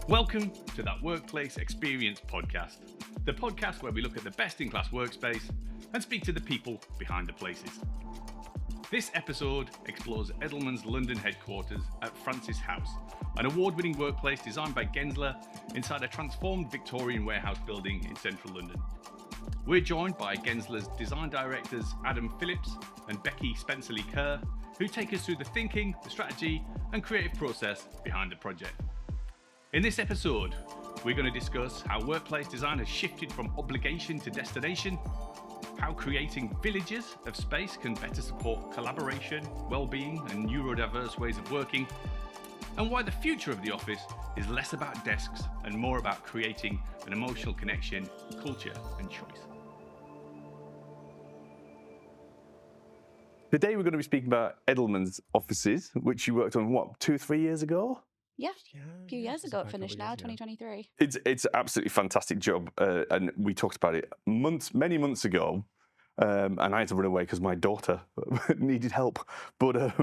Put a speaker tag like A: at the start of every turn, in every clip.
A: Welcome to That Workplace Experience podcast, the podcast where we look at the best-in-class workspace and speak to the people behind the places. This episode explores Edelman's London headquarters at Francis House, an award-winning workplace designed by Gensler inside a transformed Victorian warehouse building in central London. We're joined by Gensler's design directors Adam Phillips and Becky Spenceley-Kerr, who take us through the thinking, the strategy and creative process behind the project. In this episode, we're going to discuss how workplace design has shifted from obligation to destination, how creating villages of space can better support collaboration, well-being and neurodiverse ways of working, and why the future of the office is less about desks and more about creating an emotional connection, culture and choice.
B: Today we're going to be speaking about Edelman's offices, which you worked on, 2-3 years ago?
C: Yeah, a few years ago it finished now, 2023.
B: It's an absolutely fantastic job, and we talked about it many months ago, and I had to run away because my daughter needed help. But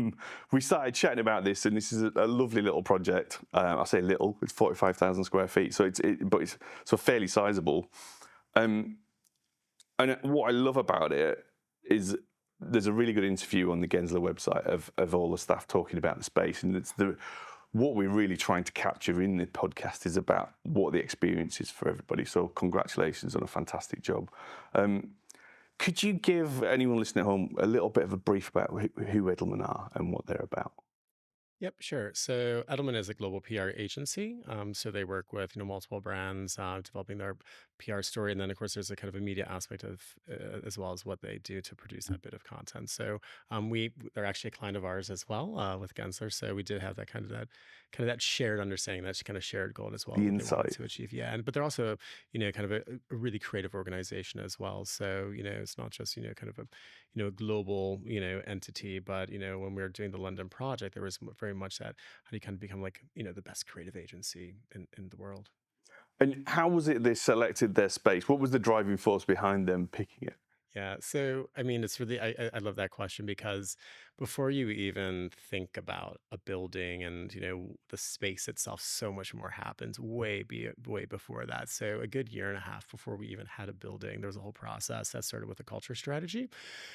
B: we started chatting about this, and this is a lovely little project. I say little; it's 45,000 square feet, so it's fairly sizable. And what I love about it is there's a really good interview on the Gensler website of all the staff talking about the space, and what we're really trying to capture in the podcast is about what the experience is for everybody. So congratulations on a fantastic job. Could you give anyone listening at home a little bit of a brief about who Edelman are and what they're about?
D: Yep, sure. So Edelman is a global PR agency. So they work with multiple brands, developing their PR story, and then of course there's a kind of a media aspect of as well as what they do to produce that bit of content. So they're actually a client of ours as well with Gensler. So we did have that kind of that shared understanding, that kind of shared goal as well.
B: The
D: that they
B: insight
D: wanted to achieve, yeah. But they're also kind of a really creative organization as well. So it's not just kind of a global entity, but when we were doing the London project, there was very much that how do you kind of become like the best creative agency in the world.
B: And how was it they selected their space? What was the driving force behind them picking it?
D: Yeah, so I mean, it's really I love that question because before you even think about a building and the space itself, so much more happens way before that. So a good year and a half before we even had a building, there was a whole process that started with a culture strategy.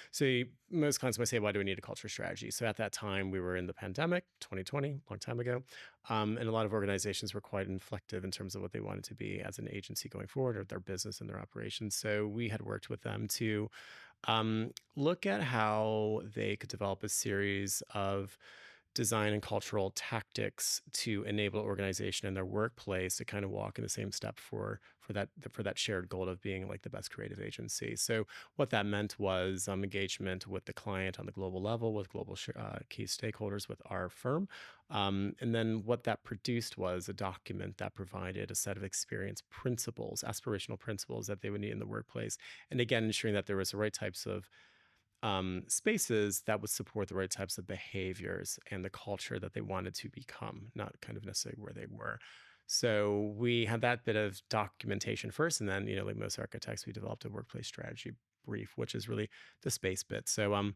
D: So most clients might say, why do we need a culture strategy? So at that time, we were in the pandemic, 2020, long time ago. And a lot of organizations were quite inflective in terms of what they wanted to be as an agency going forward, or their business and their operations. So we had worked with them to look at how they could develop a series of design and cultural tactics to enable organization in their workplace to kind of walk in the same step for that shared goal of being like the best creative agency. So what that meant was engagement with the client on the global level, with global key stakeholders, with our firm. And then what that produced was a document that provided a set of experience principles, aspirational principles that they would need in the workplace. And again, ensuring that there was the right types of spaces that would support the right types of behaviors and the culture that they wanted to become, not kind of necessarily where they were. So we had that bit of documentation first, and then like most architects, we developed a workplace strategy brief, which is really the space bit. So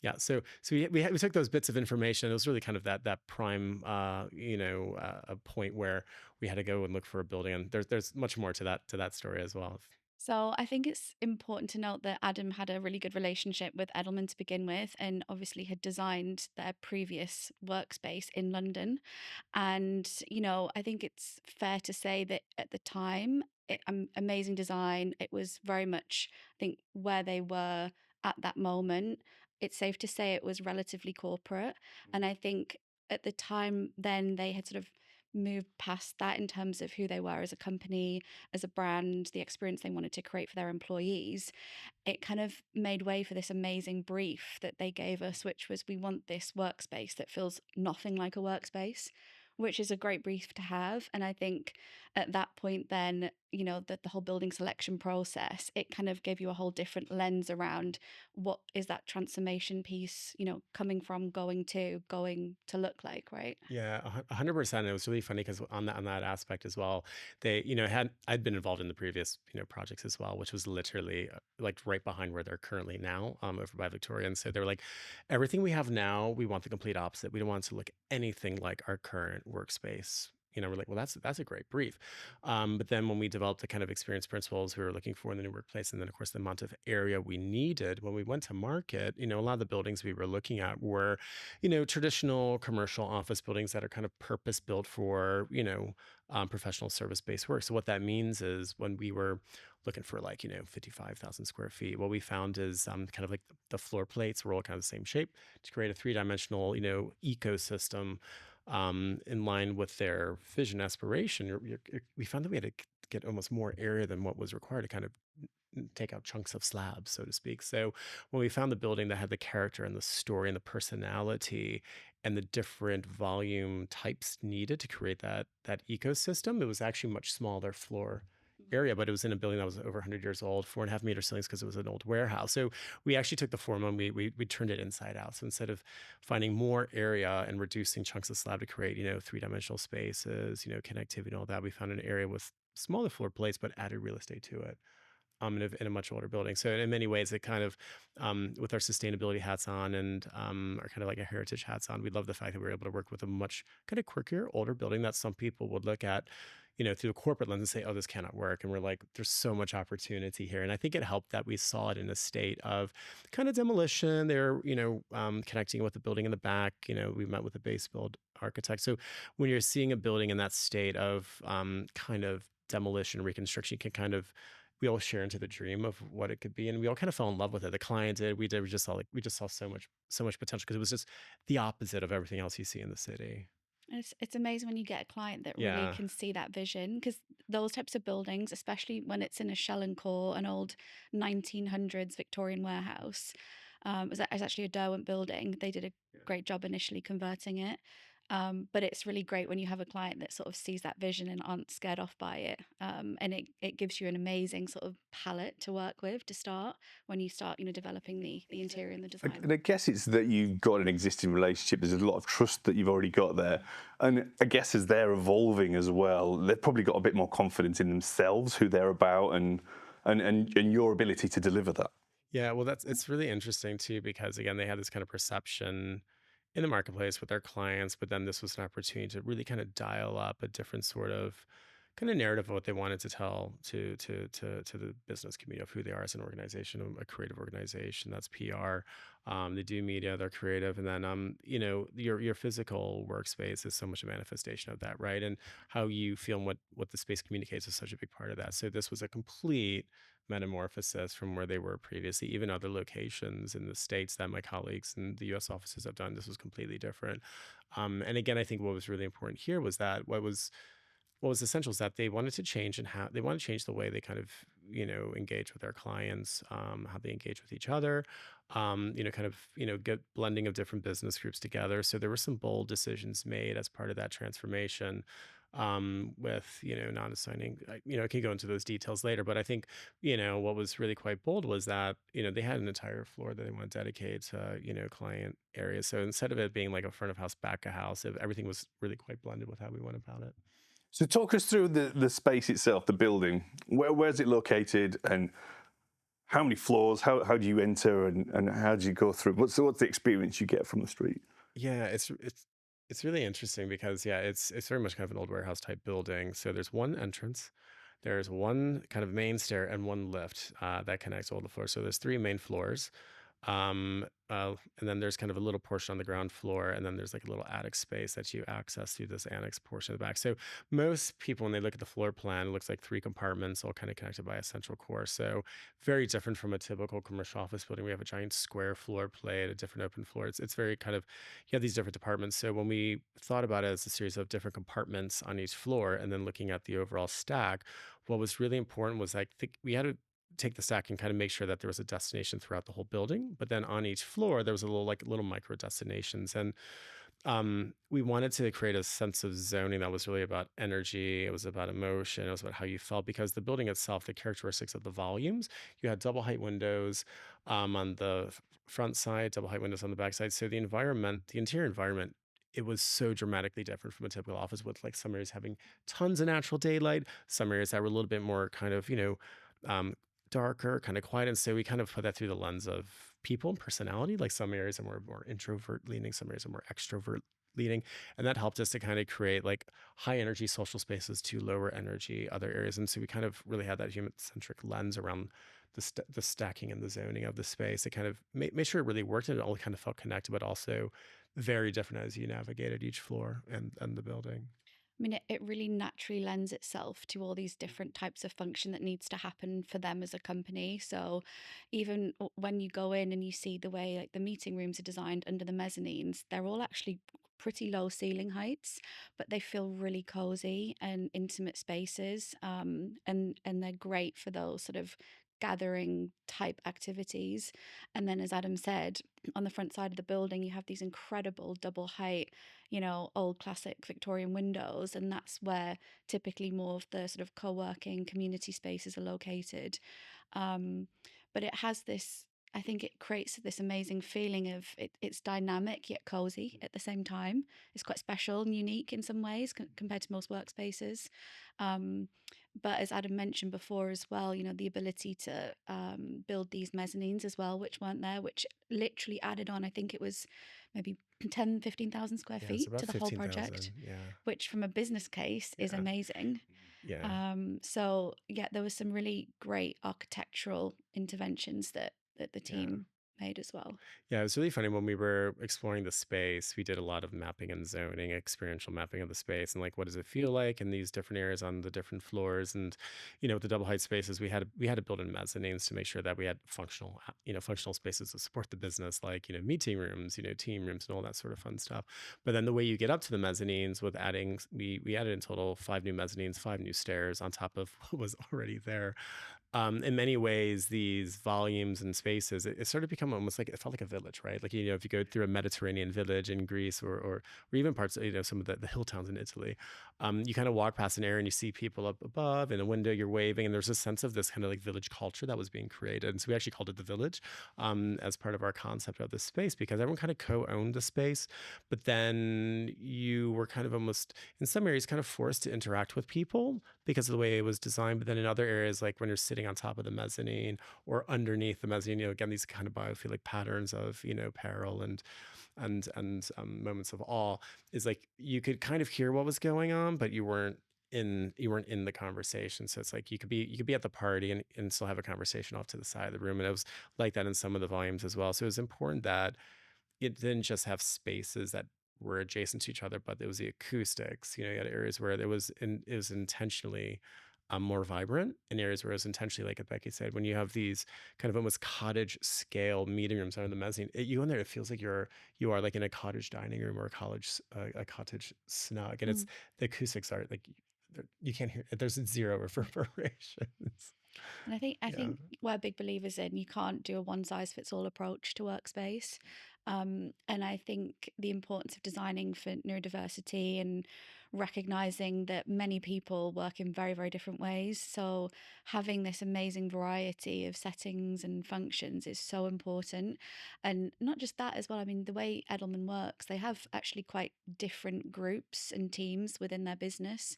D: yeah, so we took those bits of information. It was really kind of that prime a point where we had to go and look for a building, and there's much more to that story as well.
C: So I think it's important to note that Adam had a really good relationship with Edelman to begin with, and obviously had designed their previous workspace in London. And, I think it's fair to say that at the time, amazing design, it was very much, I think, where they were at that moment. It's safe to say it was relatively corporate. And I think at the time then they had sort of moved past that in terms of who they were as a company, as a brand, the experience they wanted to create for their employees. It kind of made way for this amazing brief that they gave us, which was, we want this workspace that feels nothing like a workspace, which is a great brief to have. And I think at that point then, that the whole building selection process, it kind of gave you a whole different lens around what is that transformation piece, coming from going to look like, right?
D: Yeah, 100%. It was really funny because on that aspect as well, they I'd been involved in the previous projects as well, which was literally like right behind where they're currently now, over by Victorian. So they were like, everything we have now, we want the complete opposite. We don't want it to look anything like our current workspace we're like, well, that's a great brief. But then when we developed the kind of experience principles we were looking for in the new workplace, and then of course the amount of area we needed when we went to market, a lot of the buildings we were looking at were, traditional commercial office buildings that are kind of purpose built for, professional service based work. So what that means is when we were looking for like 55,000 square feet, what we found is kind of like the floor plates were all kind of the same shape to create a three-dimensional ecosystem in line with their vision aspiration. We found that we had to get almost more area than what was required to kind of take out chunks of slabs, so to speak. So when we found the building that had the character and the story and the personality and the different volume types needed to create that ecosystem, it was actually much smaller floor area, but it was in a building that was over 100 years old, 4.5 meter ceilings because it was an old warehouse. So we actually took the formula and we turned it inside out. So instead of finding more area and reducing chunks of slab to create, three-dimensional spaces, connectivity and all that, we found an area with smaller floor plates, but added real estate to it. In a much older building. So in many ways, it kind of, with our sustainability hats on and our kind of like a heritage hats on, we love the fact that we were able to work with a much kind of quirkier, older building that some people would look at, through the corporate lens and say, oh, this cannot work. And we're like, there's so much opportunity here. And I think it helped that we saw it in a state of kind of demolition. They're, connecting with the building in the back. We met with a base build architect. So when you're seeing a building in that state of kind of demolition, reconstruction, you can kind of, we all share into the dream of what it could be, and we all kind of fell in love with it. The client did, we did. We just saw so much potential because it was just the opposite of everything else you see in the city.
C: It's amazing when you get a client that really
D: Yeah.
C: can see that vision, because those types of buildings, especially when it's in a shell and core, an old 1900s Victorian warehouse, it was actually a Derwent building. They did a great job initially converting it. But it's really great when you have a client that sort of sees that vision and aren't scared off by it. And it gives you an amazing sort of palette to work with to start when you start, developing the interior and the design.
B: And I guess it's that you've got an existing relationship. There's a lot of trust that you've already got there. And I guess as they're evolving as well, they've probably got a bit more confidence in themselves, who they're about, and your ability to deliver that.
D: Yeah, well, it's really interesting too, because again, they had this kind of perception in the marketplace with their clients, but then this was an opportunity to really kind of dial up a different sort of kind of narrative of what they wanted to tell to the business community of who they are as an organization, a creative organization. That's PR. They do media, they're creative, and then your physical workspace is so much a manifestation of that, right? And how you feel and what the space communicates is such a big part of that. So this was a complete metamorphosis from where they were previously. Even other locations in the States that my colleagues in the US offices have done, this was completely different. And again, I think what was really important here was that what was essential is that they wanted to change they want to change the way they kind of engage with their clients, how they engage with each other, kind of get blending of different business groups together. So there were some bold decisions made as part of that transformation, with not assigning, I can go into those details later, but I think what was really quite bold was that they had an entire floor that they want to dedicate to client areas. So instead of it being like a front of house, back of house, everything was really quite blended with how we went about it.
B: So talk us through the space itself, the building. Where's it located, and how many floors? How do you enter, and how do you go through? What's the experience you get from the street?
D: Yeah, it's really interesting because it's very much kind of an old warehouse type building. So there's one entrance, there's one kind of main stair, and one lift that connects all the floors. So there's three main floors. And then there's kind of a little portion on the ground floor, and then there's like a little attic space that you access through this annex portion of the back. So most people, when they look at the floor plan, it looks like three compartments all kind of connected by a central core. So very different from a typical commercial office building. We have a giant square floor plate, a different open floor. It's very kind of, you have these different departments. So when we thought about it as a series of different compartments on each floor, and then looking at the overall stack, what was really important was, I think, we had to take the stack and kind of make sure that there was a destination throughout the whole building. But then on each floor, there was a little micro destinations. And we wanted to create a sense of zoning that was really about energy. It was about emotion. It was about how you felt, because the building itself, the characteristics of the volumes, you had double height windows on the front side, double height windows on the back side. So the interior environment, it was so dramatically different from a typical office, with like some areas having tons of natural daylight, some areas that were a little bit more kind of, darker, kind of quiet. And so we kind of put that through the lens of people and personality. Like some areas are more introvert leaning, some areas are more extrovert leaning. And that helped us to kind of create like high energy social spaces to lower energy other areas. And so we kind of really had that human centric lens around the stacking and the zoning of the space. It kind of made sure it really worked and it all kind of felt connected, but also very different as you navigated each floor and the building.
C: I mean, it really naturally lends itself to all these different types of function that needs to happen for them as a company. So even when you go in and you see the way like the meeting rooms are designed under the mezzanines, they're all actually pretty low ceiling heights, but they feel really cozy and intimate spaces. And they're great for those sort of gathering type activities. And then, as Adam said, on the front side of the building, you have these incredible double height, old classic Victorian windows, and that's where typically more of the sort of co-working community spaces are located. But it has this, I think it creates this amazing feeling of it's dynamic yet cozy at the same time. It's quite special and unique in some ways compared to most workspaces. Um, but as Adam mentioned before as well, the ability to build these mezzanines as well, which weren't there, which literally added on, I think it was maybe 10, 15,000 square
D: Yeah, it's
C: feet
D: about
C: to the whole project,
D: 15,000. Yeah.
C: which from a business case is
D: Yeah.
C: amazing.
D: Yeah.
C: So yeah, there was some really great architectural interventions that the
D: Yeah.
C: team made as well.
D: Yeah, it was really funny when we were exploring the space. We did a lot of mapping and zoning, experiential mapping of the space, and like what does it feel like in these different areas on the different floors. And with the double height spaces, we had to build in mezzanines to make sure that we had functional spaces to support the business, like meeting rooms, team rooms, and all that sort of fun stuff. But then the way you get up to the mezzanines with adding, we added in total 5 new mezzanines, 5 new stairs on top of what was already there. In many ways, these volumes and spaces, it started to become almost like it felt like a village, right? Like, if you go through a Mediterranean village in Greece or even parts of, some of the hill towns in Italy, you kind of walk past an area and you see people up above in a window, you're waving, and there's a sense of this kind of like village culture that was being created. And so we actually called it the village as part of our concept of the space because everyone kind of co-owned the space, but then you were kind of almost, in some areas, kind of forced to interact with people because of the way it was designed. But then in other areas, like when you're sitting on top of the mezzanine or underneath the mezzanine, again, these kind of biophilic patterns of, peril and moments of awe is like you could hear what was going on, but you weren't in the conversation. So it's like you could be at the party and still have a conversation off to the side of the room. And it was like that in some of the volumes as well. So it was important that it didn't just have spaces that were adjacent to each other, but it was the acoustics. You had areas where it was intentionally more vibrant, and areas where it was intentionally, like Becky said, when you have these kind of almost cottage scale meeting rooms under the mezzanine, you in there, it feels like you are like in a cottage dining room or a cottage snug, and it's
C: Mm.
D: the acoustics are like you can't hear. There's zero reverberations.
C: And I
D: Yeah.
C: think we're big believers in you can't do a one size fits all approach to workspace. And I think the importance of designing for neurodiversity and recognizing that many people work in very, very different ways. So having this amazing variety of settings and functions is so important. And not just that as well. I mean, the way Edelman works, they have actually quite different groups and teams within their business.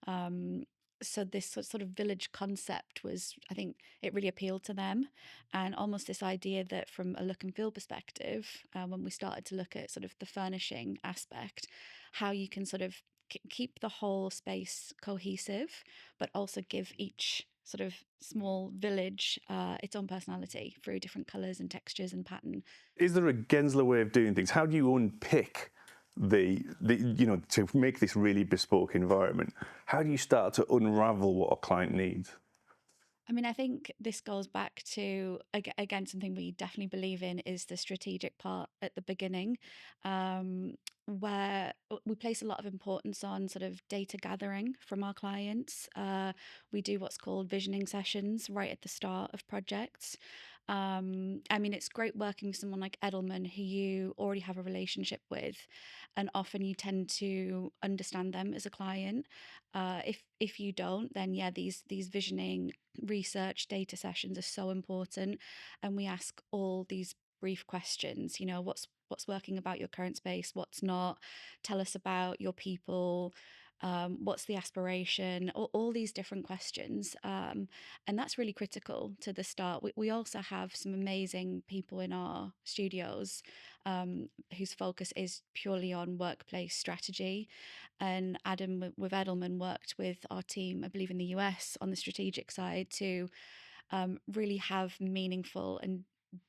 C: Um, so this sort of village concept was, I think, it really appealed to them, and almost this idea that from a look and feel perspective, when we started to look at sort of the furnishing aspect, how you can sort of keep the whole space cohesive, but also give each sort of small village its own personality through different colours and textures and pattern.
B: Is there a Gensler way of doing things? How do you unpick to make this really bespoke environment? How do you start to unravel what a client needs?
C: I mean, I think this goes back to, again, something we definitely believe in is the strategic part at the beginning, where we place a lot of importance on sort of data gathering from our clients. We do what's called visioning sessions right at the start of projects. I mean, it's great working with someone like Edelman, who you already have a relationship with, and often you tend to understand them as a client. If you don't, then yeah, these visioning research data sessions are so important, and we ask all these brief questions. What's working about your current space, what's not. Tell us about your people. What's the aspiration? All these different questions. And that's really critical to the start. We also have some amazing people in our studios whose focus is purely on workplace strategy. And Adam with Edelman worked with our team, I believe in the US, on the strategic side to really have meaningful and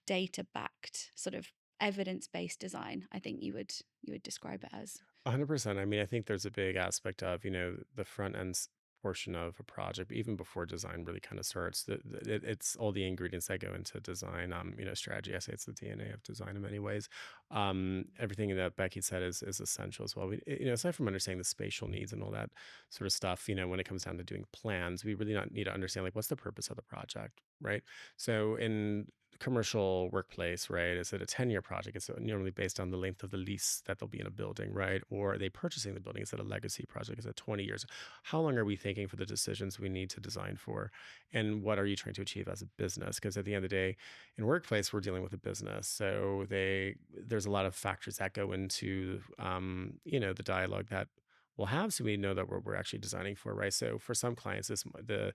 C: data-backed sort of evidence-based design. I think you would describe it as.
D: 100%. I mean, I think there's a big aspect of, the front end portion of a project, even before design really kind of starts. It's all the ingredients that go into design. Strategy. I say it's the DNA of design in many ways. Everything that Becky said is essential as well. Aside from understanding the spatial needs and all that sort of stuff, when it comes down to doing plans, we really not need to understand like what's the purpose of the project, right? So in commercial workplace, right? Is it a 10-year project? It's normally based on the length of the lease that they'll be in a building, right? Or are they purchasing the building? Is it a legacy project? Is it 20 years? How long are we thinking for the decisions we need to design for? And what are you trying to achieve as a business? Because at the end of the day, in workplace, we're dealing with a business. So there's a lot of factors that go into, the dialogue that we'll have, so we know that we're actually designing for, right? So for some clients, the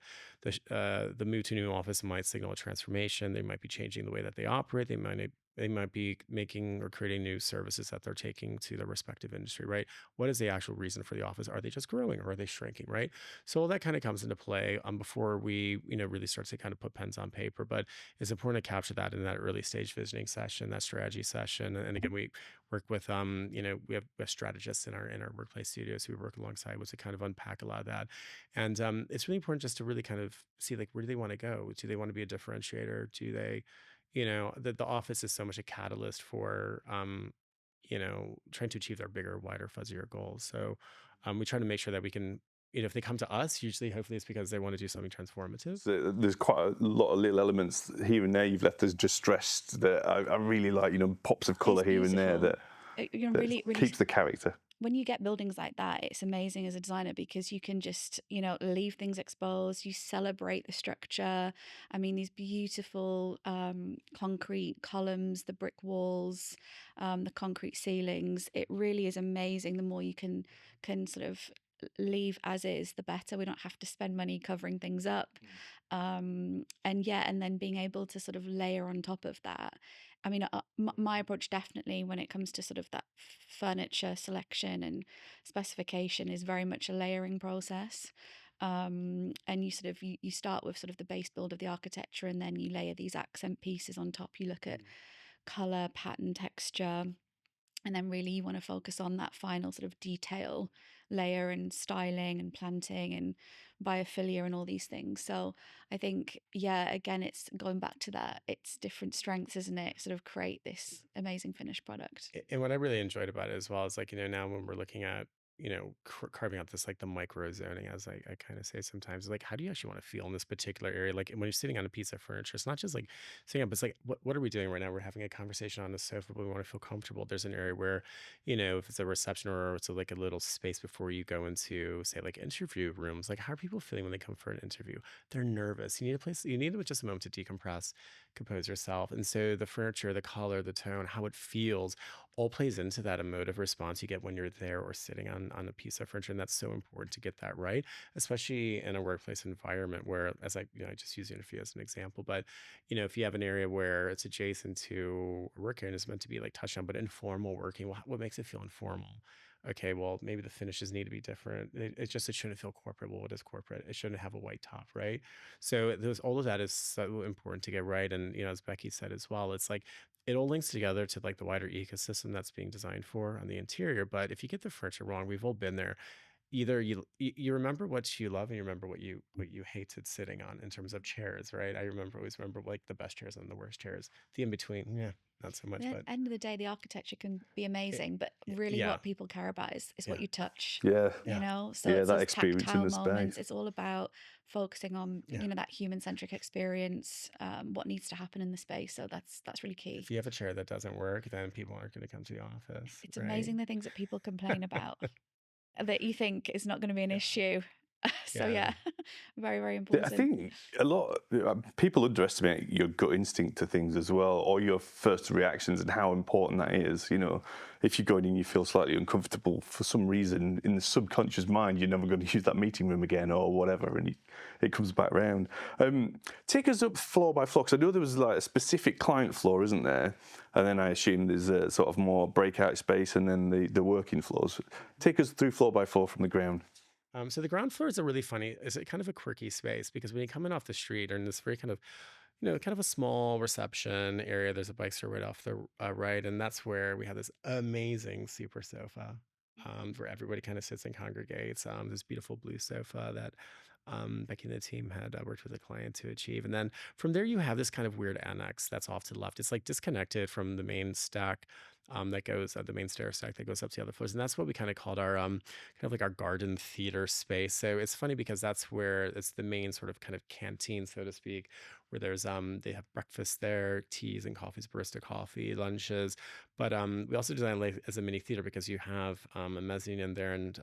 D: move to a new office might signal a transformation. They might be changing the way that they operate. They might be making or creating new services that they're taking to their respective industry, right? What is the actual reason for the office? Are they just growing or are they shrinking, right? So all that kind of comes into play before we really start to kind of put pens on paper. But it's important to capture that in that early stage visioning session, that strategy session. And again, we work with we have strategists in our workplace studios who we work alongside with to kind of unpack a lot of that. And it's really important just to really kind of see like where do they want to go? Do they want to be a differentiator? Do they, the office is so much a catalyst for trying to achieve their bigger, wider, fuzzier goals. So we try to make sure that we can, if they come to us, usually hopefully it's because they want to do something transformative.
B: So there's quite a lot of little elements here and there you've left us just stressed that I really like, pops of colour here and there that
C: really
B: keeps the character.
C: When you get buildings like that, it's amazing as a designer because you can just, leave things exposed. You celebrate the structure. I mean, these beautiful concrete columns, the brick walls, the concrete ceilings. It really is amazing. The more you can sort of leave as is, the better. We don't have to spend money covering things up. And then being able to sort of layer on top of that. I mean, my approach definitely when it comes to sort of that furniture selection and specification is very much a layering process. And you sort of you start with sort of the base build of the architecture, and then you layer these accent pieces on top. You look at color, pattern, texture, and then really you want to focus on that final sort of detail layer and styling and planting and biophilia and all these things. So I think, again, it's going back to that. It's different strengths, isn't it? Sort of create this amazing finished product.
D: And what I really enjoyed about it as well is like, now when we're looking at, carving out this, like the micro zoning, as I kind of say sometimes, like, how do you actually want to feel in this particular area? Like when you're sitting on a piece of furniture, it's not just like sitting up, it's like, what are we doing right now? We're having a conversation on the sofa, but we want to feel comfortable. There's an area where, if it's a reception or it's like a little space before you go into, say, like interview rooms, like how are people feeling when they come for an interview? They're nervous. You need a place, you need just a moment to decompress, compose yourself. And so the furniture, the color, the tone, how it feels, all plays into that emotive response you get when you're there or sitting on a piece of furniture. And that's so important to get that right, especially in a workplace environment where, as I just use interview as an example, but if you have an area where it's adjacent to a work area and it's meant to be like touched on, but informal working, well, what makes it feel informal? Okay, well, maybe the finishes need to be different. It shouldn't feel corporate. Well, what is corporate? It shouldn't have a white top, right? So all of that is so important to get right. And as Becky said as well, it's like it all links together to like the wider ecosystem that's being designed for on the interior. But if you get the furniture wrong, we've all been there. Either you remember what you love and you remember what you hated sitting on in terms of chairs, right? I always remember like the best chairs and the worst chairs. The in between, yeah, not so much.
C: At
D: But
C: the end of the day, the architecture can be amazing, but really what people care about is what you touch.
B: Yeah.
C: So it's
B: that
C: those
B: experience in
C: tactile
B: the
C: moments.
B: space.
C: It's all about focusing on that human-centric experience, what needs to happen in the space. So that's really key.
D: If you have a chair that doesn't work, then people aren't going to come to the office.
C: It's
D: right?
C: amazing the things that people complain about that you think is not going to be an issue. So
D: Yeah.
C: very, very
B: I
C: important.
B: think a lot people underestimate your gut instinct to things as well, or your first reactions and how important that is. You know, if you're going in, you feel slightly uncomfortable for some reason in the subconscious mind, you're never going to use that meeting room again or whatever, and it comes back round. Take us up floor by floor, because I know there was like a specific client floor, isn't there? And then I assume there's a sort of more breakout space, and then the working floors. Take us through floor by floor from the ground.
D: So the ground floor is a really funny, is it kind of a quirky space because when you come in off the street or in this very kind of, kind of a small reception area, there's a bike store right off the right, and that's where we have this amazing super sofa, where everybody kind of sits and congregates. This beautiful blue sofa that Becky and the team had worked with a client to achieve, and then from there you have this kind of weird annex that's off to the left. It's like disconnected from the main stack. That goes the main stair stack that goes up to the other floors, and that's what we kind of called our kind of like our garden theater space. So it's funny because that's where it's the main sort of kind of canteen, so to speak, where there's they have breakfast there, teas and coffees, barista coffee, lunches. But we also design like as a mini theater because you have a mezzanine in there, and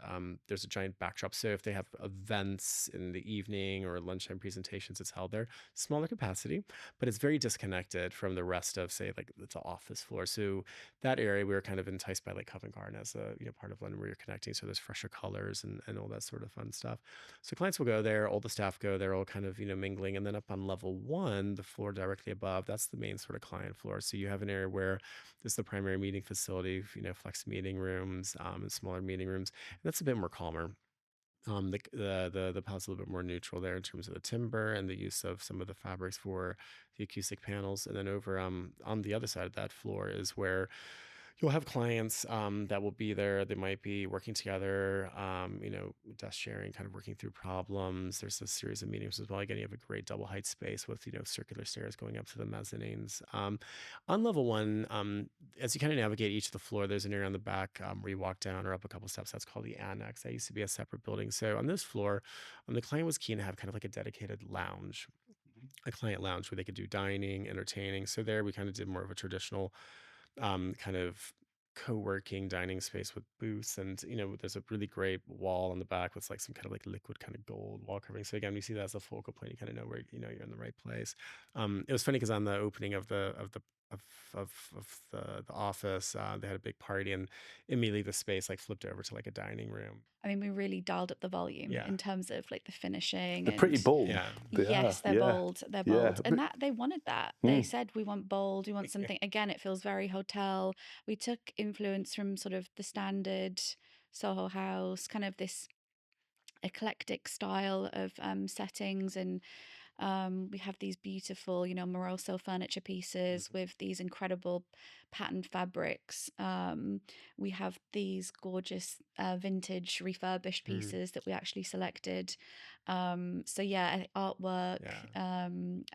D: there's a giant backdrop. So if they have events in the evening or lunchtime presentations, it's held there, smaller capacity, but it's very disconnected from the rest of, say, like the office floor. So that area we were kind of enticed by like Covent Garden as a part of London where you're connecting, so there's fresher colors and all that sort of fun stuff. So clients will go there, all the staff go there, all kind of mingling, and then up on level 1, the floor directly above, that's the main sort of client floor. So you have an area where there's the primary meeting facility, flex meeting rooms, and smaller meeting rooms, and that's a bit more calmer. The palette's a little bit more neutral there in terms of the timber and the use of some of the fabrics for the acoustic panels. And then over on the other side of that floor is where you'll have clients that will be there. They might be working together, desk sharing, kind of working through problems. There's a series of meetings as well. Again, you have a great double height space with circular stairs going up to the mezzanines. On level 1, as you kind of navigate each of the floor, there's an area on the back where you walk down or up a couple steps. That's called the annex. That used to be a separate building. So on this floor, the client was keen to have kind of like a dedicated lounge, a client lounge where they could do dining, entertaining. So there we kind of did more of a traditional kind of co-working dining space with booths, and there's a really great wall on the back with like some kind of like liquid kind of gold wall covering. So again, we see that as a focal point. You kind of know where you're in the right place. It was funny because on the opening of the office, they had a big party, and immediately the space like flipped over to like a dining room.
C: I mean, we really dialed up the volume
D: Yeah.
C: in terms of like the finishing.
B: They're pretty
C: And
B: bold.
D: Yeah.
C: yes, they're bold. They're bold. And
B: but-
C: that they wanted that. They said, we want bold, we want something. Again, it feels very hotel. We took influence from sort of the standard Soho House, kind of this eclectic style of settings. And we have these beautiful, Moroso furniture pieces with these incredible patterned fabrics. We have these gorgeous vintage refurbished pieces that we actually selected. So yeah, artwork,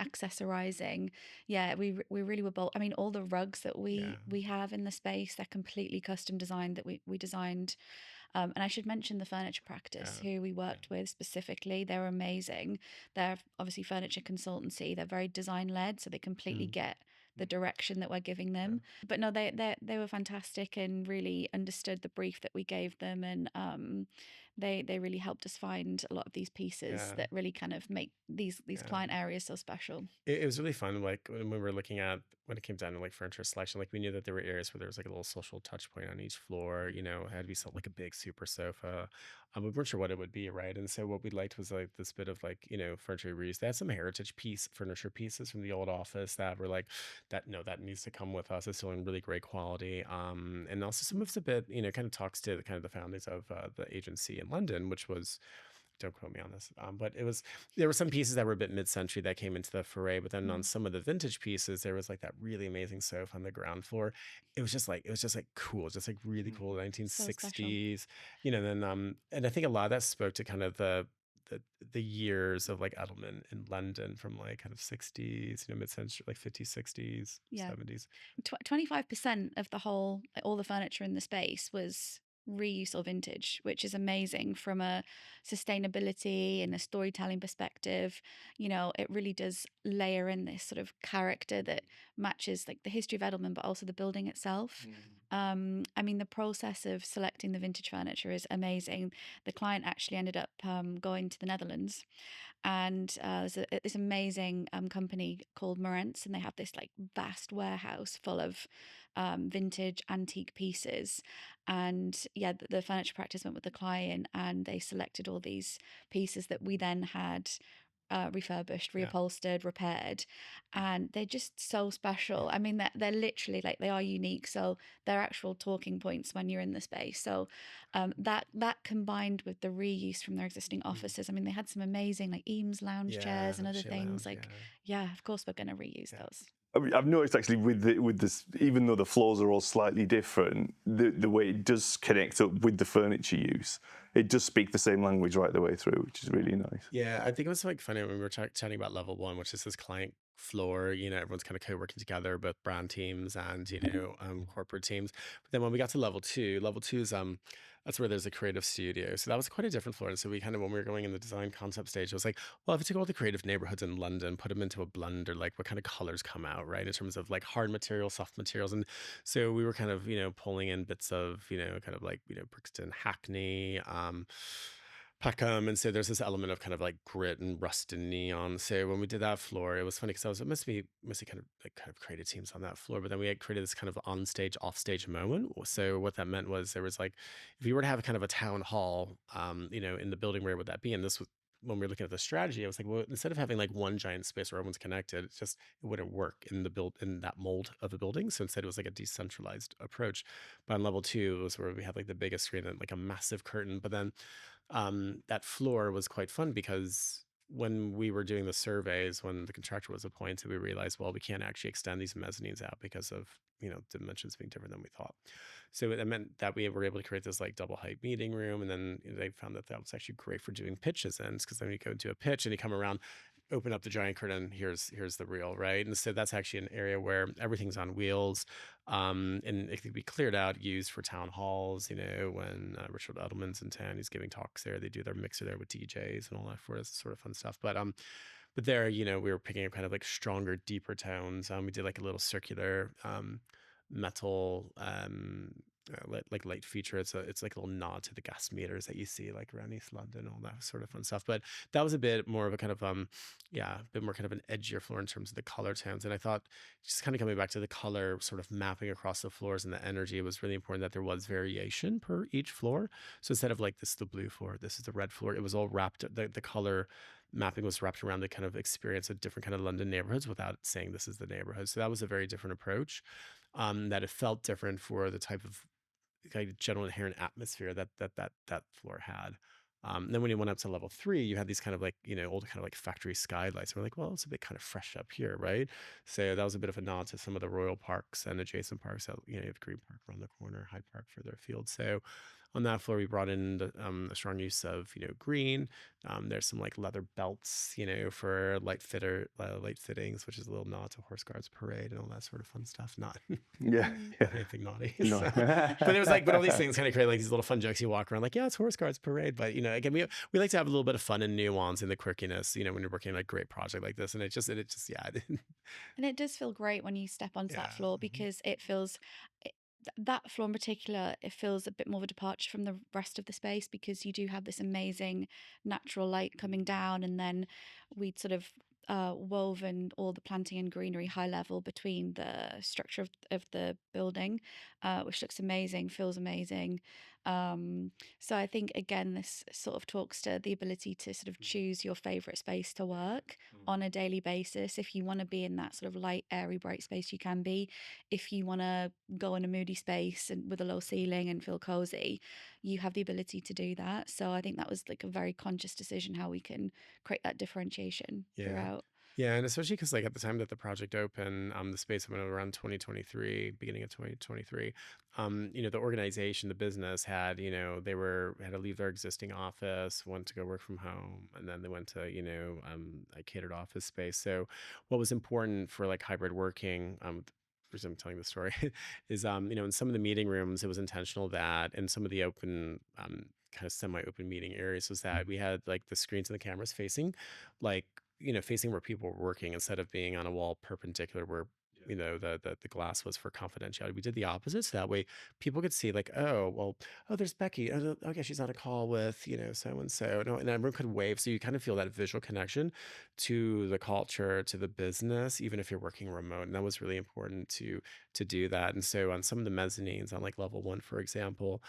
C: accessorizing. Yeah, we really were bold. I mean, all the rugs that we have in the space, they're completely custom designed that we designed. And I should mention the furniture practice who we worked with specifically. They're amazing. They're obviously furniture consultancy. They're very design led, so they completely get the direction that we're giving them. But no, they were fantastic and really understood the brief that we gave them, and they really helped us find a lot of these pieces that really kind of make these client areas so special.
D: It was really fun. Like when we were looking at when it came down to like furniture selection, like we knew that there were areas where there was like a little social touch point on each floor. It had to be something like a big super sofa. We weren't sure what it would be, right? And so what we liked was like this bit of like furniture reuse. They had some heritage furniture pieces from the old office that were like that needs to come with us. It's still in really great quality. And also some of it's a bit kind of talks to the kind of the founders of the agency in London, which was. Don't quote me on this, but there were some pieces that were a bit mid-century that came into the foray, but then on some of the vintage pieces there was like that really amazing sofa on the ground floor. It was just like cool, just like really cool 1960s, then and I think a lot of that spoke to kind of the years of like Edelman in London from like kind of 60s, mid-century, like 50s, 60s, 70s.
C: 25% of all the furniture in the space was reuse or vintage, which is amazing from a sustainability and a storytelling perspective. It really does layer in this sort of character that matches like the history of Edelman, but also the building itself. I mean, the process of selecting the vintage furniture is amazing. The client actually ended up going to the Netherlands, and there's this amazing company called Morentz, and they have this like vast warehouse full of vintage antique pieces. And yeah, the furniture practice went with the client, and they selected all these pieces that we then had refurbished,
D: Yeah.
C: reupholstered, repaired, and they're just so special. I mean, they're literally like, they are unique, so they're actual talking points when you're in the space. So that combined with the reuse from their existing offices, I mean, they had some amazing like Eames lounge chairs and other
D: Shit
C: things.
D: lounge,
C: Like, yeah, of course we're going to reuse those.
B: I mean, I've noticed actually with this, even though the floors are all slightly different, the way it does connect up with the furniture use, it does speak the same language right the way through, which is really nice.
D: Yeah, I think it was like funny when we were chatting about level one, which is this client floor. Everyone's kind of co-working together, both brand teams and corporate teams. But then when we got to level two is that's where there's a creative studio. So that was quite a different floor. And so we kind of, when we were going in the design concept stage, I was like, well, if you took all the creative neighborhoods in London, put them into a blender, like what kind of colors come out, right? In terms of like hard materials, soft materials. And so we were kind of, pulling in bits of, kind of like, Brixton, Hackney, Peckham, and so there's this element of kind of like grit and rust and neon. So when we did that floor, it was funny because I was mostly kind of created teams on that floor, but then we had created this kind of on stage, off stage moment. So what that meant was there was like, if you were to have a kind of a town hall, in the building, where would that be? And this was when we were looking at the strategy. I was like, well, instead of having like one giant space where everyone's connected, it wouldn't work in that mold of a building. So instead, it was like a decentralized approach. But on level two, it was where we had like the biggest screen and like a massive curtain. But then that floor was quite fun because when we were doing the surveys, when the contractor was appointed, we realized, well, we can't actually extend these mezzanines out because of, dimensions being different than we thought. So it meant that we were able to create this like double height meeting room. And then they found that was actually great for doing pitches in, because then you go to a pitch and you come around, open up the giant curtain, here's the reel, right? And so that's actually an area where everything's on wheels, and it could be cleared out, used for town halls. When Richard Edelman's in town, he's giving talks there. They do their mixer there with DJs and all that for us, sort of fun stuff. But there, we were picking up kind of like stronger, deeper tones. We did like a little circular metal like light feature. It's like a little nod to the gas meters that you see like around East London, all that sort of fun stuff. But that was a bit more of a kind of a bit more kind of an edgier floor in terms of the color tones. And I thought, just kind of coming back to the color sort of mapping across the floors and the energy, it was really important that there was variation per each floor. So instead of like, this is the blue floor, this is the red floor, it was all wrapped, the color mapping was wrapped around the kind of experience of different kind of London neighborhoods without saying this is the neighborhood. So that was a very different approach, that it felt different for the type of kind of general inherent atmosphere that floor had. Then when you went up to level three, you had these kind of like, old kind of like factory skylights. We're like, well, it's a bit kind of fresh up here, right? So that was a bit of a nod to some of the royal parks and adjacent parks. You have Green Park around the corner, Hyde Park further afield. So on that floor, we brought in a strong use of, green. There's some like leather belts, for light fittings, which is a little nod to Horse Guards Parade and all that sort of fun stuff. Not anything naughty.
B: No.
D: But it was like, but all these things kind of create like these little fun jokes. You walk around like, yeah, it's Horse Guards Parade. But, again, we like to have a little bit of fun and nuance and the quirkiness, when you're working on a great project like this. And it just, yeah.
C: And it does feel great when you step onto that floor, because it feels, that floor in particular, it feels a bit more of a departure from the rest of the space, because you do have this amazing natural light coming down, and then we'd sort of woven all the planting and greenery high level between the structure of the building, which looks amazing, feels amazing. So I think, again, this sort of talks to the ability to sort of choose your favorite space to work on a daily basis. If you want to be in that sort of light, airy, bright space, you can be. If you want to go in a moody space and with a low ceiling and feel cozy, you have the ability to do that. So I think that was like a very conscious decision, how we can create that differentiation throughout.
D: Yeah, and especially because like at the time that the project opened, the space went around 2023, beginning of 2023. The organization, the business had, had to leave their existing office, went to go work from home, and then they went to, a catered office space. So what was important for like hybrid working, reason I'm telling the story is, in some of the meeting rooms, it was intentional that in some of the open, kind of semi-open meeting areas, was that we had like the screens and the cameras facing, like, facing where people were working, instead of being on a wall perpendicular where the glass was for confidentiality. We did the opposite, so that way people could see like, oh, well, oh, there's Becky. Oh, okay, she's on a call with, so and so. No, and everyone could wave, so you kind of feel that visual connection to the culture, to the business, even if you're working remote. And that was really important to do that. And so on some of the mezzanines, on like level 1, for example,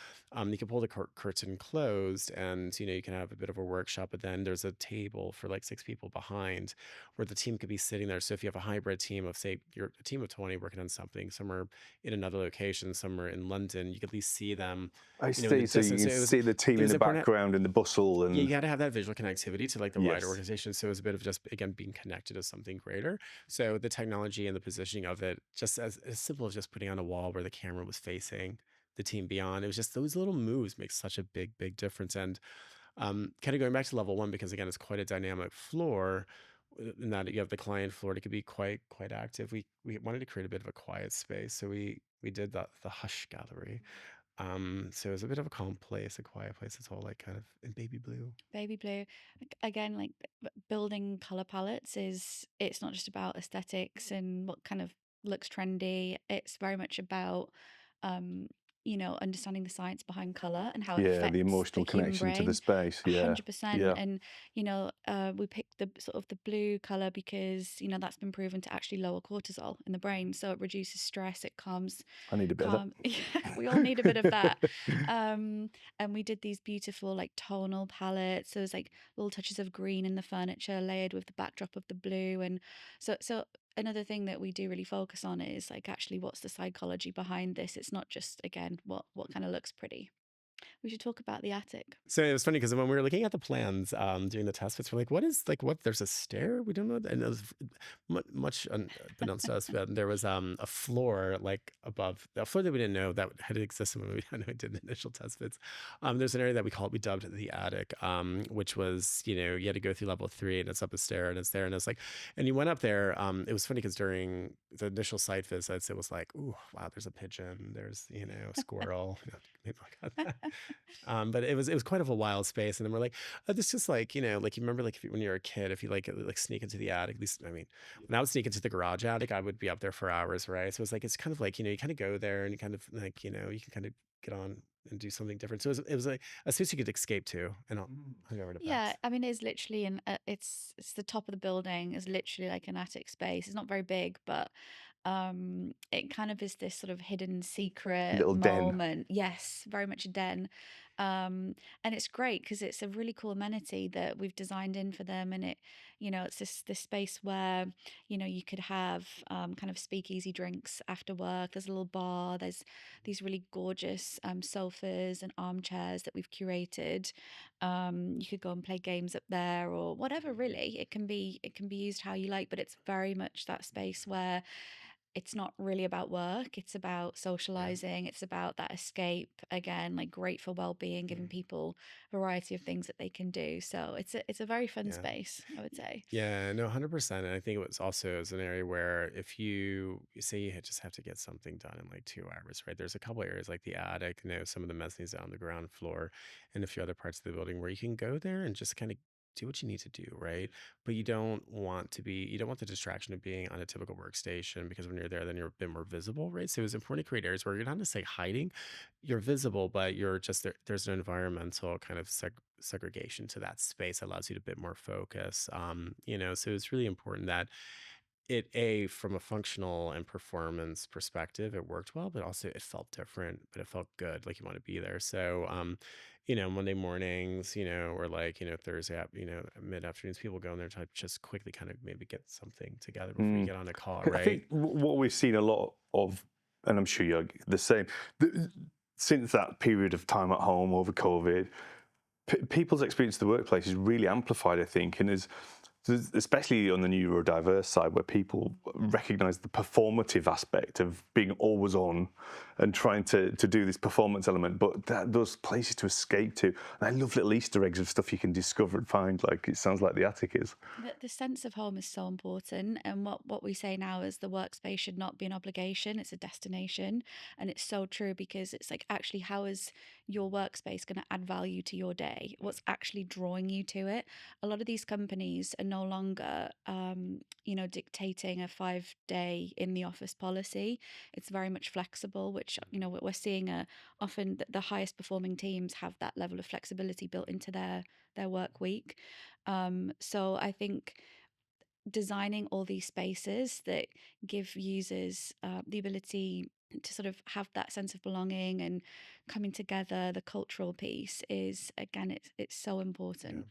D: you can pull the curtain closed, and you can have a bit of a workshop. But then there's a table for like 6 people behind, where the team could be sitting there. So if you have a hybrid team of, say, you're a team of 20 working on something, some are in another location, some are in London, you could at least see them.
B: I
D: in
B: see.
D: the
B: So you
D: distance.
B: can
D: So
B: see the team
D: it
B: in
D: was
B: the
D: important.
B: background and the bustle,
D: Yeah, you
B: and
D: got to have that visual connectivity to like the wider
B: yes,
D: organization. So it was a bit of just, again, being connected to something greater. So the technology and the positioning of it, just as simple as just putting on a wall where the camera was facing the team beyond, it was just those little moves make such a big difference. And kind of going back to level 1, because again, it's quite a dynamic floor. In that you have the client floor, it could be quite active. We wanted to create a bit of a quiet space, so we did the hush gallery. So it was a bit of a calm place, a quiet place. It's all like kind of in baby blue.
C: Baby blue. Again, like building color palettes it's not just about aesthetics and what kind of looks trendy. It's very much about um understanding the science behind color and how it
B: yeah, the
C: affects the
B: emotional
C: human
B: connection to the
C: brain.
B: space. Yeah,
C: 100%.
B: yeah,
C: And we picked the sort of the blue color because that's been proven to actually lower cortisol in the brain, so it reduces stress, it calms
B: I need a bit of
C: calm yeah, we all need a bit of that. And we did these beautiful like tonal palettes. So there's like little touches of green in the furniture layered with the backdrop of the blue. And so another thing that we do really focus on is like actually what's the psychology behind this. It's not just, again, what kind of looks pretty. We should talk about the attic.
D: So it was funny because when we were looking at the plans, doing the test fits, we're like, what? There's a stair? We don't know. And it was much unbeknownst to us, but there was a floor like above, a floor that we didn't know that had existed when we did the initial test fits. There's an area that we dubbed the attic, which was, you had to go through level 3, and it's up a stair, and it's there, and it's like, and you went up there. It was funny because during the initial site visits, it was like, ooh, wow, there's a pigeon, there's a squirrel, maybe like that. But it was quite of a wild space. And then we're like, oh, this is like, like you remember, like when you're a kid, if you like sneak into the attic, at least, I mean, when I would sneak into the garage attic, I would be up there for hours, right? So it's like, it's kind of like, you kind of go there and you kind of like, you can kind of get on and do something different. So it was like a space you could escape to. And I'll go over to
C: Yeah,
D: Bex.
C: I mean, it's literally it's the top of the building. It's literally like an attic space. It's not very big, but it kind of is this sort of hidden secret
B: little den.
C: moment. Yes, very much a den. And it's great because it's a really cool amenity that we've designed in for them, and it's this space where you could have kind of speakeasy drinks after work. There's a little bar. There's these really gorgeous sofas and armchairs that we've curated. You could go and play games up there or whatever. Really, it can be used how you like, but it's very much that space where it's not really about work. It's about socializing. It's about that escape, again, like great for well-being, giving people a variety of things that they can do. So it's a very fun
D: Yeah.
C: space, I would say.
D: Yeah, no, 100%. And I think it was also as an area where if you say you just have to get something done in like 2 hours, right? There's a couple areas like the attic, some of the mezzanines on the ground floor, and a few other parts of the building where you can go there and just kind of do what you need to do, right? But you don't want the distraction of being on a typical workstation, because when you're there, then you're a bit more visible, right? So it's important to create areas where you're not necessarily hiding, you're visible, but you're just there. There's an environmental kind of segregation to that space that allows you to a bit more focus. So it's really important that from a functional and performance perspective, it worked well, but also it felt different, but it felt good, like you want to be there. So, Monday mornings, or like, Thursday, mid afternoons, people go in there to just quickly kind of maybe get something together before you get on a call,
B: I
D: right?
B: think what we've seen a lot of, and I'm sure you're the same, since that period of time at home over COVID, people's experience of the workplace is really amplified, I think, and is especially on the neurodiverse side, where people recognize the performative aspect of being always on and trying to do this performance element, but those places to escape to. And I love little Easter eggs of stuff you can discover and find, like it sounds like the attic is.
C: The sense of home is so important, and what we say now is the workspace should not be an obligation, it's a destination. And it's so true, because it's like, actually, how has your workspace going to add value to your day? What's actually drawing you to it? A lot of these companies are no longer, dictating a 5-day in the office policy. It's very much flexible, which, we're seeing often the highest performing teams have that level of flexibility built into their work week. So I think designing all these spaces that give users the ability to sort of have that sense of belonging and coming together, the cultural piece is, again, it's so important.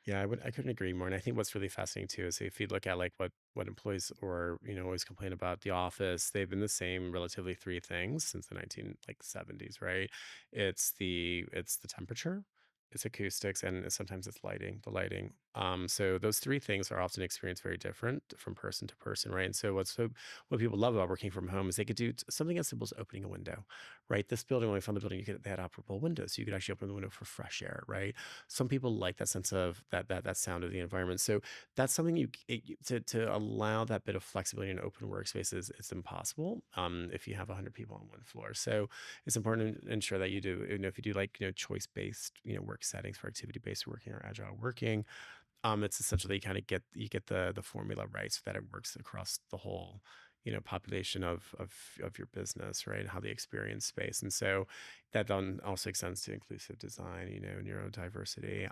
D: Yeah, I couldn't agree more. And I think what's really fascinating too is if you look at like what employees or always complain about the office, they've been the same relatively three things since the 1970s, right? It's the temperature, it's acoustics, and sometimes it's lighting, the lighting. So those three things are often experienced very different from person to person, right? And so what people love about working from home is they could do something as simple as opening a window, right? This building, when we found the building, they had operable windows, so you could actually open the window for fresh air, right? Some people like that sense of that sound of the environment. So that's something to allow that bit of flexibility in open workspaces. It's impossible if you have 100 people on one floor. So it's important to ensure that you do, if you do like choice based work settings for activity based working or agile working, it's essentially kind of get the formula right so that it works across the whole population of your business, right? How they experience space. And so that then also extends to inclusive design, neurodiversity.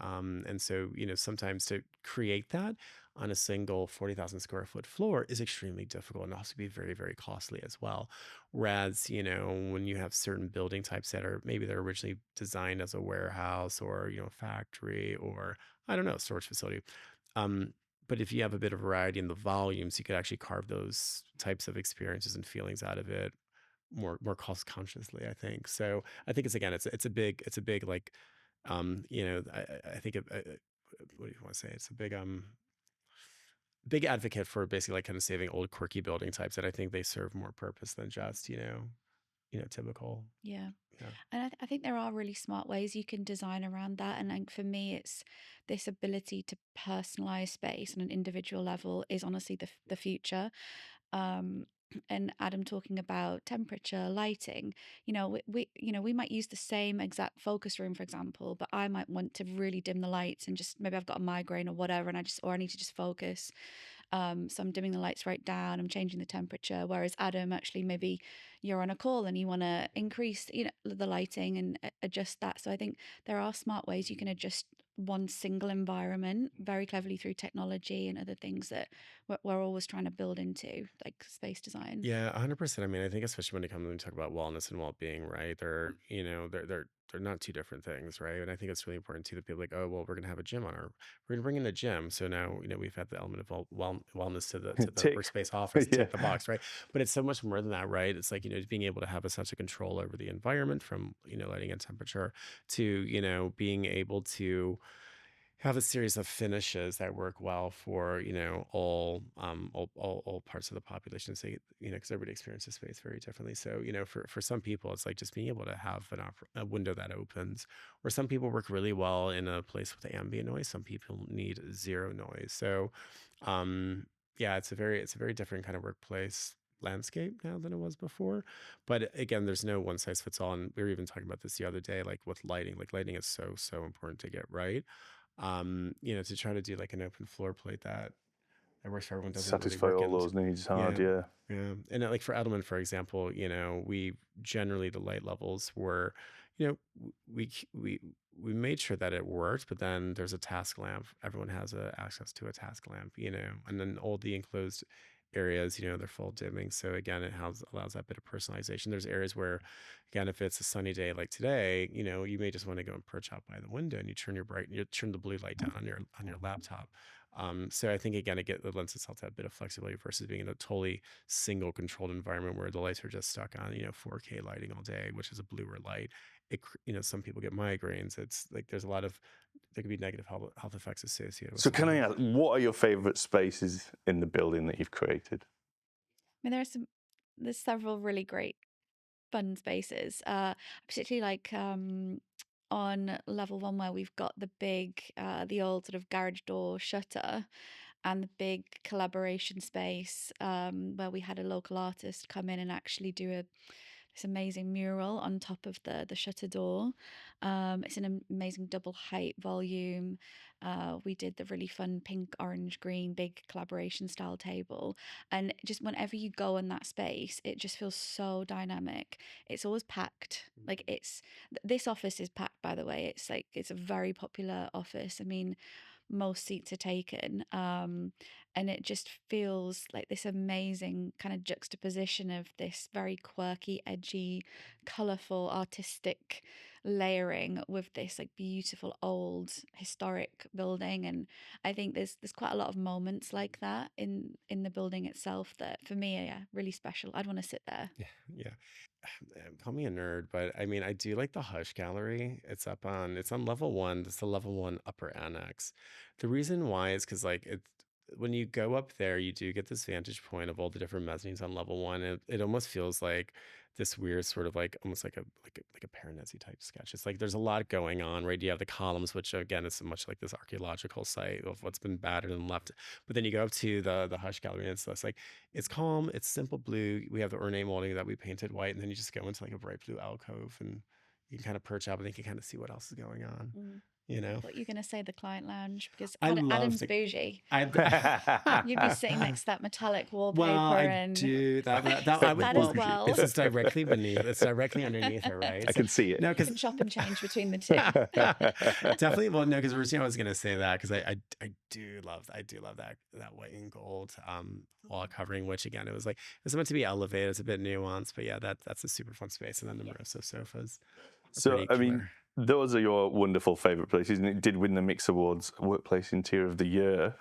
D: And so sometimes to create that on a single 40,000 square foot floor is extremely difficult and also be very, very costly as well. Whereas, when you have certain building types that are maybe they're originally designed as a warehouse or, factory or I don't know, storage facility. Um, but if you have a bit of variety in the volumes, you could actually carve those types of experiences and feelings out of it more cost consciously, I think. So I think it's a big like, I think what do you want to say? It's a big advocate for basically like kind of saving old quirky building types that I think they serve more purpose than just typical.
C: Yeah.
D: Yeah.
C: And I think there are really smart ways you can design around that. And like for me, it's this ability to personalize space on an individual level is honestly the future. Um, and Adam talking about temperature, lighting, we might use the same exact focus room, for example, but I might want to really dim the lights and just maybe I've got a migraine or whatever, and I need to just focus. So I'm dimming the lights right down, I'm changing the temperature. Whereas Adam, actually, maybe you're on a call and you want to increase, the lighting and adjust that. So I think there are smart ways you can adjust one single environment very cleverly through technology and other things that we're always trying to build into, like space design.
D: Yeah, 100%. I mean, I think especially when it comes when we talk about wellness and well-being, right? They're not two different things, right? And I think it's really important too that people are like, oh, well, we're gonna have a gym we're gonna bring in a gym. So now we've had the element of wellness to the
B: Tick.
D: workspace office,
B: Yeah.
D: tick the box, right? But it's so much more than that, right? It's like being able to have a sense of control over the environment from lighting and temperature to being able to have a series of finishes that work well for all parts of the population. So because everybody experiences space very differently. So for some people it's like just being able to have a window that opens, or some people work really well in a place with ambient noise. Some people need zero noise. So yeah, it's a very different kind of workplace landscape now than it was before. But again, there's no one size fits all. And we were even talking about this the other day, like with lighting. Like lighting is so important to get right. To try to do like an open floor plate that works for everyone doesn't really
B: Satisfy
D: work.
B: all
D: And
B: those needs hard,
D: yeah,
B: yeah.
D: yeah. And like for Edelman, for example, we generally the light levels were, we made sure that it worked, but then there's a task lamp. Everyone has access to a task lamp, and then all the enclosed areas, they're full dimming. So again, allows that bit of personalization. There's areas where, again, if it's a sunny day like today, you may just want to go and perch out by the window and you turn the blue light down on your laptop. So I think again, it lends itself to that bit of flexibility versus being in a totally single controlled environment where the lights are just stuck on 4K lighting all day, which is a bluer light. Some people get migraines. It's like there could be negative health effects associated with
B: So
D: some
B: can
D: of
B: I
D: those.
B: ask, what are your favourite spaces in the building that you've created?
C: I mean, there's several really great fun spaces. Particularly like on level 1 where we've got the old sort of garage door shutter and the big collaboration space where we had a local artist come in and actually do this amazing mural on top of the shutter door. It's an amazing double height volume. We did the really fun pink, orange, green, big collaboration style table. And just whenever you go in that space, it just feels so dynamic. It's always packed. Like this office is packed, by the way. It's like, it's a very popular office. I mean, most seats are taken. And it just feels like this amazing kind of juxtaposition of this very quirky, edgy, colorful, artistic layering with this like beautiful old historic building. And I think there's quite a lot of moments like that in the building itself that for me are, yeah, really special. I'd want to sit there.
D: Yeah. Call me a nerd, but I mean, I do like the Hush Gallery. It's on level one. It's the level one upper annex. The reason why is because like when you go up there, you do get this vantage point of all the different mezzanines on level one. It almost feels like this weird sort of like almost like a Piranesi type sketch. It's like there's a lot going on, right? You have the columns, which again is so much like this archaeological site of what's been battered and left. But then you go up to the Hush Gallery, and it's like it's calm, it's simple blue. We have the ornate molding that we painted white, and then you just go into like a bright blue alcove, and you can kind of perch up, and you can kind of see what else is going on. You know,
C: What you're going to say, the client lounge, because
D: I love
C: Adam's
D: the.
C: bougie.
D: I
C: You'd be sitting next to that metallic wallpaper
D: well, I
C: and
D: do that. I would,
C: that as
D: well,
C: well.
D: This is directly beneath. It's directly underneath it, right?
B: I can see it.
D: No,
C: You
D: because
C: can shop and change between the two.
D: definitely. Well, no, because originally I was gonna say that because I do love that white and gold wall covering, which again it was meant to be elevated. It's a bit nuanced, but yeah, that's a super fun space. And then the Moroso sofas.
B: So I mean, those are your wonderful favourite places, and it did win the Mix Awards Workplace Interior of the Year.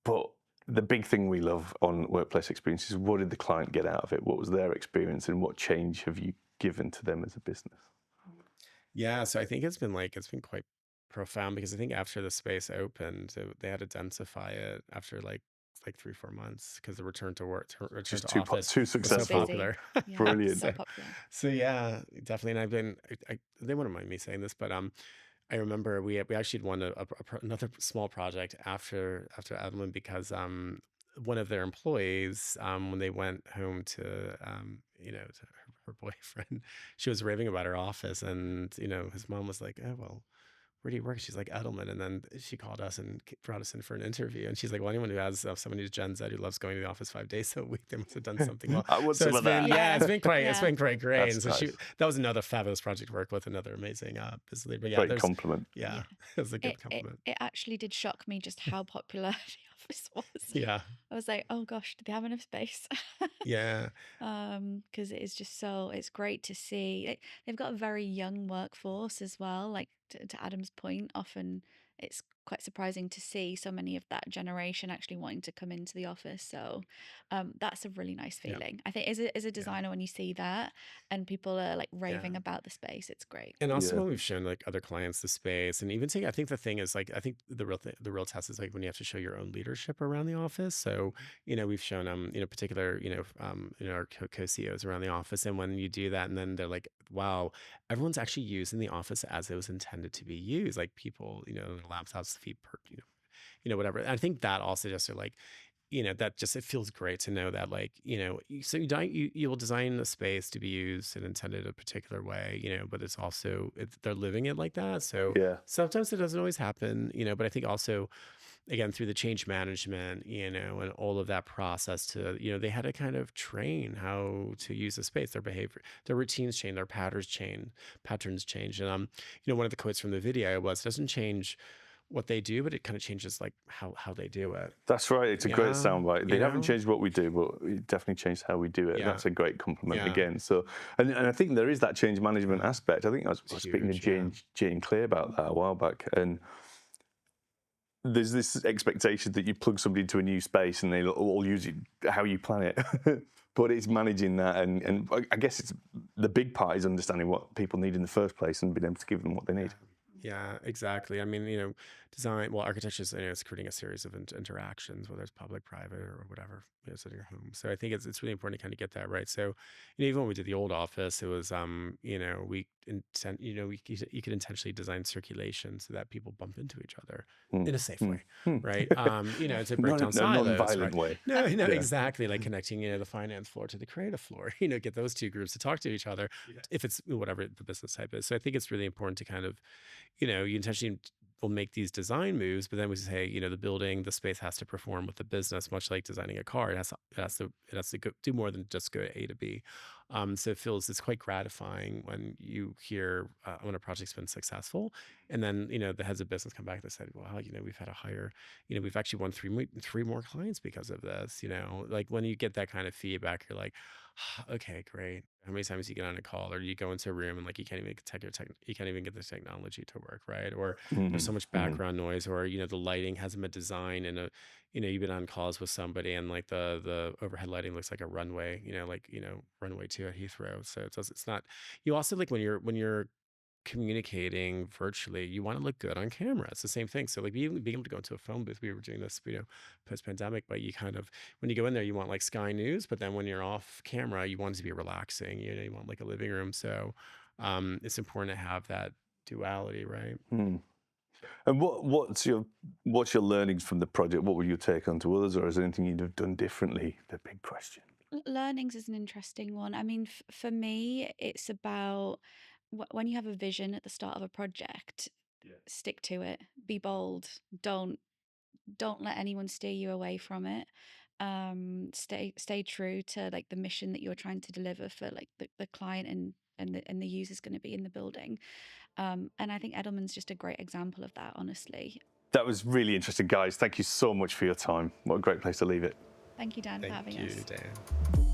B: But the big thing we love on Workplace Experiences, what did the client get out of it? What was their experience, and what change have you given to them as a business?
D: Yeah, so I think it's been quite profound because I think after the space opened, they had to densify it after like 3-4 months because the return to
B: Just
D: to office
B: too
D: was so
B: successful.
D: popular.
C: Yeah,
B: Brilliant.
C: so popular.
D: So yeah, definitely. And they wouldn't mind me saying this, but I remember we actually won another small project after Edelman because one of their employees when they went home to to her boyfriend, she was raving about her office, and his mom was like, oh well, where do you work? She's like, Edelman. And then she called us and brought us in for an interview. And she's like, well, anyone who has someone who's Gen Z who loves going to the office 5 days a week, they must have done something well.
B: I want
D: So
B: some
D: it's
B: of that.
D: been, yeah, it's been quite,
C: Yeah.
D: great.
B: That's
D: And so
B: nice.
D: that was another fabulous project to work with, another amazing business leader. But yeah,
B: Great compliment.
D: yeah, it was a good compliment.
C: It actually did shock me just how popular the office was.
D: Yeah,
C: I was like, oh gosh, do they have enough space?
D: yeah,
C: Because it is just so, it's great to see. They've got a very young workforce as well. Like to Adam's point, often it's quite surprising to see so many of that generation actually wanting to come into the office. So that's a really nice
D: Yeah.
C: feeling. I think as a designer, when you see that and people are like raving about the space, it's great.
D: And also
B: Yeah.
D: when we've shown like other clients the space, and even I think the thing is like I think the real test is like when you have to show your own leadership around the office. So we've shown particular our co-CEOs around the office, and when you do that, and then they're like, wow, everyone's actually using the office as it was intended to be used. Like people, their laptops, feet, whatever. And I think that also just are like. That just it feels great to know that like so you will design a space to be used and intended a particular way, but it's also they're living it like that. So
B: Yeah.
D: sometimes it doesn't always happen, but I think also again through the change management, and all of that process to they had to kind of train how to use the space, their behavior, their routines change, their patterns change, and one of the quotes from the video was, "Doesn't change what they do, but it kind of changes like how they do it."
B: That's right. It's a great
D: Yeah,
B: soundbite. They
D: you
B: haven't
D: know?
B: changed what we do, but it definitely changed how we do it.
D: Yeah.
B: That's a great compliment
D: Yeah.
B: again. So, and I think there is that change management aspect. I think I was speaking to
D: huge,
B: Jane Clear about that a while back, and there's this expectation that you plug somebody into a new space and they'll all use it how you plan it. But it's managing that, and I guess it's the big part is understanding what people need in the first place and being able to give them what they need.
D: Yeah, exactly. I mean, architecture is, it's creating a series of interactions, whether it's public, private, or whatever, it's in your home. So I think it's really important to kind of get that right. So, even when we did the old office, it was, you could intentionally design circulation so that people bump into each other
B: Mm.
D: in a safe
B: Mm.
D: way,
B: Mm.
D: right? To break
B: Not
D: down
B: in a
D: silos,
B: non-violent
D: right?
B: way.
D: No,
B: Yeah.
D: exactly. Like connecting, the finance floor to the creative floor, get those two groups to talk to each other if it's whatever the business type is. So I think it's really important to kind of, you intentionally will make these design moves, but then we say, the building, the space has to perform with the business, much like designing a car. It has to do more than just go A to B. So it's quite gratifying when you hear when a project's been successful, and then the heads of business come back and say, "Well, we've had a higher, we've actually won three more clients because of this." Like when you get that kind of feedback, you're like, "Okay, great." How many times you get on a call or you go into a room and like you can't even get the technology to work, right? Or there's so much background noise, or the lighting hasn't been designed, and you've been on calls with somebody and like the overhead lighting looks like a runway, runway 2 at Heathrow. So it's not. You also, like, when you're communicating virtually, you want to look good on camera. It's the same thing. So like being able to go into a phone booth, we were doing this, post-pandemic, but you kind of, when you go in there, you want like Sky News, but then when you're off camera, you want it to be relaxing, you want like a living room. So it's important to have that duality, right?
B: Mm. And what's your learnings from the project? What would you take onto others, or is there anything you'd have done differently? The big question.
C: Learnings is an interesting one. I mean, for me, it's about when you have a vision at the start of a project, stick to it, be bold, don't let anyone steer you away from it. Stay true to like the mission that you're trying to deliver for like the client and the user's going to be in the building. And I think Edelman's just a great example of that, honestly.
B: That was really interesting, guys. Thank you so much for your time. What a great place to leave it.
C: Thank you, Dan, for having us.
D: Thank you, Dan.